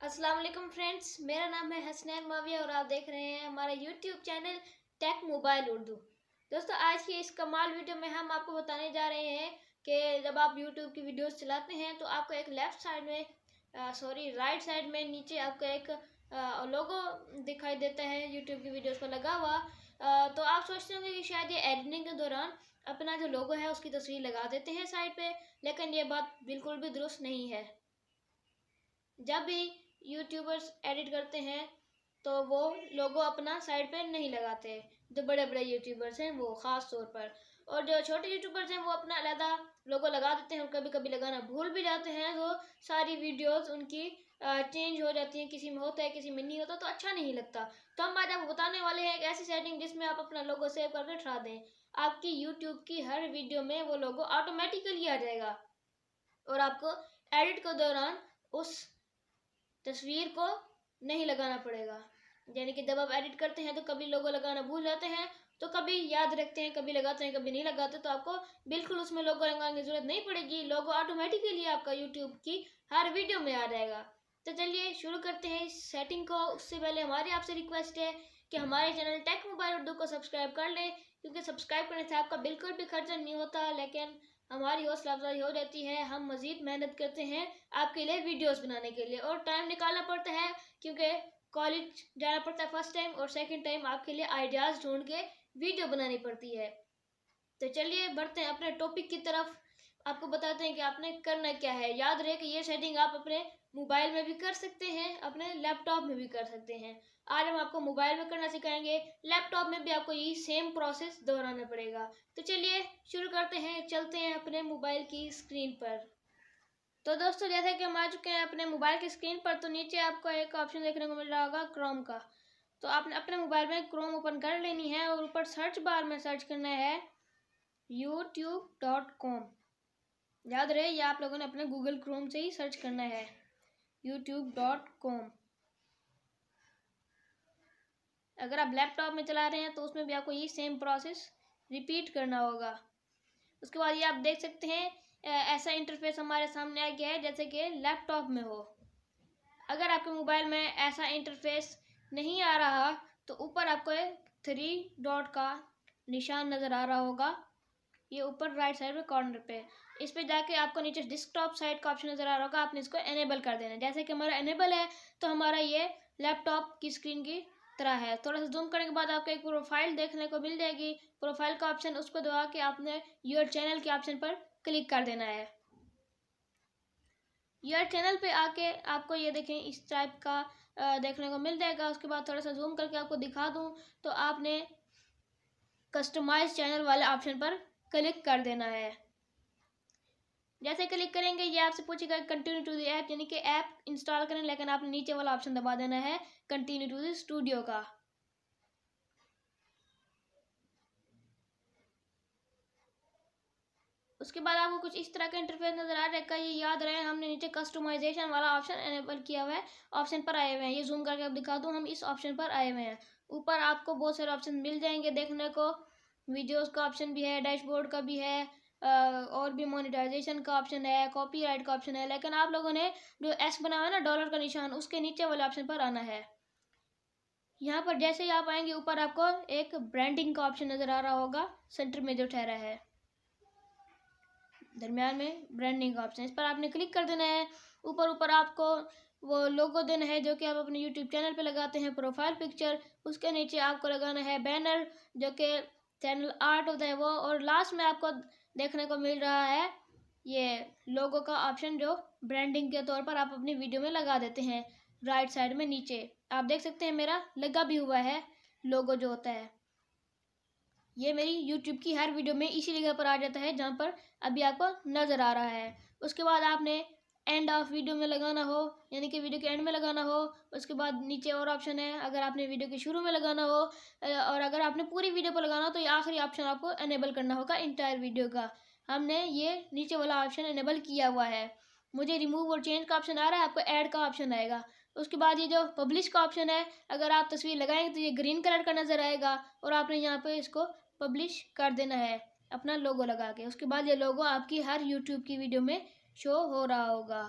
अस्सलाम वालेकुम फ्रेंड्स, मेरा नाम है हसनैन माविया और आप देख रहे हैं हमारा YouTube channel tech mobile Urdu. दोस्तों, आज की इस कमाल वीडियो में हम आपको बताने जा रहे हैं कि जब आप यूट्यूब की वीडियोस चलाते हैं तो आपको एक लेफ़्ट साइड में राइट साइड में नीचे आपको एक लोगो दिखाई देता है यूट्यूब की वीडियोस पर लगा हुआ। तो आप सोचते होंगे कि शायद ये एडिटिंग के दौरान अपना जो लोगो है उसकी तस्वीर लगा देते हैं साइड पे, लेकिन ये बात बिल्कुल भी दुरुस्त नहीं है। जब भी यूट्यूबर्स एडिट करते हैं तो वो लोगो अपना साइड पे नहीं लगाते। जो बड़े बड़े यूट्यूबर्स हैं वो ख़ास तौर पर, और जो छोटे यूट्यूबर्स हैं वो अपना अलग लोगो लगा देते हैं और कभी कभी लगाना भूल भी जाते हैं, तो सारी वीडियोस उनकी चेंज हो जाती हैं। किसी में होता है, किसी में नहीं होता, तो अच्छा नहीं लगता। तो हम आज आपको बताने वाले हैं एक ऐसी सेटिंग जिसमें आप अपना लोगो सेव करके उठा दें। आपकी यूट्यूब की हर वीडियो में वो लोगो ऑटोमेटिकली आ जाएगा और आपको एडिट के दौरान उस तस्वीर को नहीं लगाना पड़ेगा। यानी कि जब आप एडिट करते हैं तो कभी लोगो लगाना भूल जाते हैं, तो कभी याद रखते हैं, कभी लगाते हैं, कभी नहीं लगाते, तो आपको बिल्कुल उसमें लोगो लगाने की जरूरत नहीं पड़ेगी। लोगो ऑटोमेटिकली आपका यूट्यूब की हर वीडियो में आ जाएगा। तो चलिए शुरू करते हैं इस सेटिंग को। उससे पहले हमारी आपसे रिक्वेस्ट है कि हमारे चैनल टेक मोबाइल उर्दू को सब्सक्राइब कर लें, क्योंकि सब्सक्राइब करने से आपका बिल्कुल भी खर्चा नहीं होता, लेकिन हमारी हौसला अफजाई हो जाती है। हम मज़ीद मेहनत करते हैं आपके लिए वीडियोस बनाने के लिए, और टाइम निकालना पड़ता है क्योंकि कॉलेज जाना पड़ता है फर्स्ट टाइम, और सेकंड टाइम आपके लिए आइडियाज़ ढूंढ के वीडियो बनानी पड़ती है। तो चलिए बढ़ते हैं अपने टॉपिक की तरफ। आपको बताते हैं कि आपने करना क्या है। याद रहे कि ये सेटिंग आप अपने मोबाइल में भी कर सकते हैं, अपने लैपटॉप में भी कर सकते हैं। आज हम आपको मोबाइल में करना सिखाएंगे, लैपटॉप में भी आपको यही सेम प्रोसेस दोहराना पड़ेगा। तो चलिए शुरू करते हैं, चलते हैं अपने मोबाइल की स्क्रीन पर। तो दोस्तों, जैसे कि हम आ चुके हैं अपने मोबाइल की स्क्रीन पर, तो नीचे आपको एक ऑप्शन देखने को मिल रहा होगा क्रोम का। तो आपने अपने मोबाइल में क्रोम ओपन कर लेनी है और ऊपर सर्च बार में सर्च करना है youtube.com। याद रहे, ये आप लोगों ने अपने गूगल क्रोम से ही सर्च करना है youtube.com। अगर आप लैपटॉप में चला रहे हैं तो उसमें भी आपको यही सेम प्रोसेस रिपीट करना होगा। उसके बाद ये आप देख सकते हैं ऐसा इंटरफेस हमारे सामने आ गया है जैसे कि लैपटॉप में हो। अगर आपके मोबाइल में ऐसा इंटरफेस नहीं आ रहा तो ऊपर आपको एक 3 डॉट का निशान नज़र आ रहा होगा, ये ऊपर राइट साइड में कॉर्नर पे। इस पे जाके आपको नीचे डेस्कटॉप साइड का ऑप्शन नज़र आ रहा होगा, आपने इसको एनेबल कर देना है। जैसे कि हमारा एनेबल है तो हमारा ये लैपटॉप की स्क्रीन की तरह है। थोड़ा सा जूम करने के बाद आपको एक प्रोफाइल देखने को मिल जाएगी। प्रोफाइल का ऑप्शन, उसको दबा के आपने योर चैनल के ऑप्शन पर क्लिक कर देना है। योर चैनल पे आके आपको ये देखें इस टाइप का देखने को मिल जाएगा। उसके बाद थोड़ा सा जूम करके आपको दिखा दूँ तो आपने कस्टमाइज चैनल वाले ऑप्शन पर क्लिक कर देना है। जैसे क्लिक करेंगे ये आपसे पूछेगा कंटिन्यू टू द ऐप, यानी कि ऐप इंस्टॉल करें, लेकिन आपने नीचे वाला ऑप्शन दबा देना है कंटिन्यू टू द स्टूडियो का। उसके बाद आपको कुछ इस तरह का इंटरफेस नजर आ रहा है। ये याद रहे हमने नीचे कस्टमाइजेशन वाला ऑप्शन एनेबल किया हुआ है, ऑप्शन पर आए हुए हैं। ये जूम करके आप दिखा दूँ, हम इस ऑप्शन पर आए हुए हैं। ऊपर आपको बहुत सारे ऑप्शन मिल जाएंगे देखने को। वीडियोस का ऑप्शन भी है, डैशबोर्ड का भी है, और भी मोनेटाइजेशन का ऑप्शन है, कॉपीराइट का ऑप्शन है। लेकिन आप लोगों ने जो एस बना हुआ है ना डॉलर का निशान, उसके नीचे वाले ऑप्शन पर आना है। यहाँ पर जैसे ही आप आएंगे ऊपर आपको एक ब्रांडिंग का ऑप्शन नज़र आ रहा होगा, सेंटर में जो ठहरा है, दरमियान में ब्रांडिंग का ऑप्शन, इस पर आपने क्लिक कर देना है। ऊपर आपको वो लोगो देना है जो कि आप अपने यूट्यूब चैनल पे लगाते हैं, प्रोफाइल पिक्चर। उसके नीचे आपको लगाना है बैनर जो कि चैनल आर्ट होता है वो, और लास्ट में आपको देखने को मिल रहा है ये लोगो का ऑप्शन जो ब्रांडिंग के तौर पर आप अपनी वीडियो में लगा देते हैं। राइट साइड में नीचे आप देख सकते हैं मेरा लगा भी हुआ है लोगो जो होता है। ये मेरी यूट्यूब की हर वीडियो में इसी जगह पर आ जाता है जहाँ पर अभी आपको नज़र आ रहा है। उसके बाद आपने एंड ऑफ वीडियो में लगाना हो, यानी कि वीडियो के एंड में लगाना हो। उसके बाद नीचे और ऑप्शन है अगर आपने वीडियो के शुरू में लगाना हो, और अगर आपने पूरी वीडियो पर लगाना हो तो ये आखिरी ऑप्शन आपको एनेबल करना होगा इंटायर वीडियो का। हमने ये नीचे वाला ऑप्शन एनेबल किया हुआ है। मुझे रिमूव और चेंज का ऑप्शन आ रहा है, आपको ऐड का ऑप्शन आएगा। उसके बाद ये जो पब्लिश का ऑप्शन है, अगर आप तस्वीर लगाएंगे तो ये ग्रीन कलर का नज़र आएगा और आपने यहाँ पे इसको पब्लिश कर देना है अपना लोगो लगा के। उसके बाद ये लोगो आपकी हर यूट्यूब की वीडियो में शो हो रहा होगा।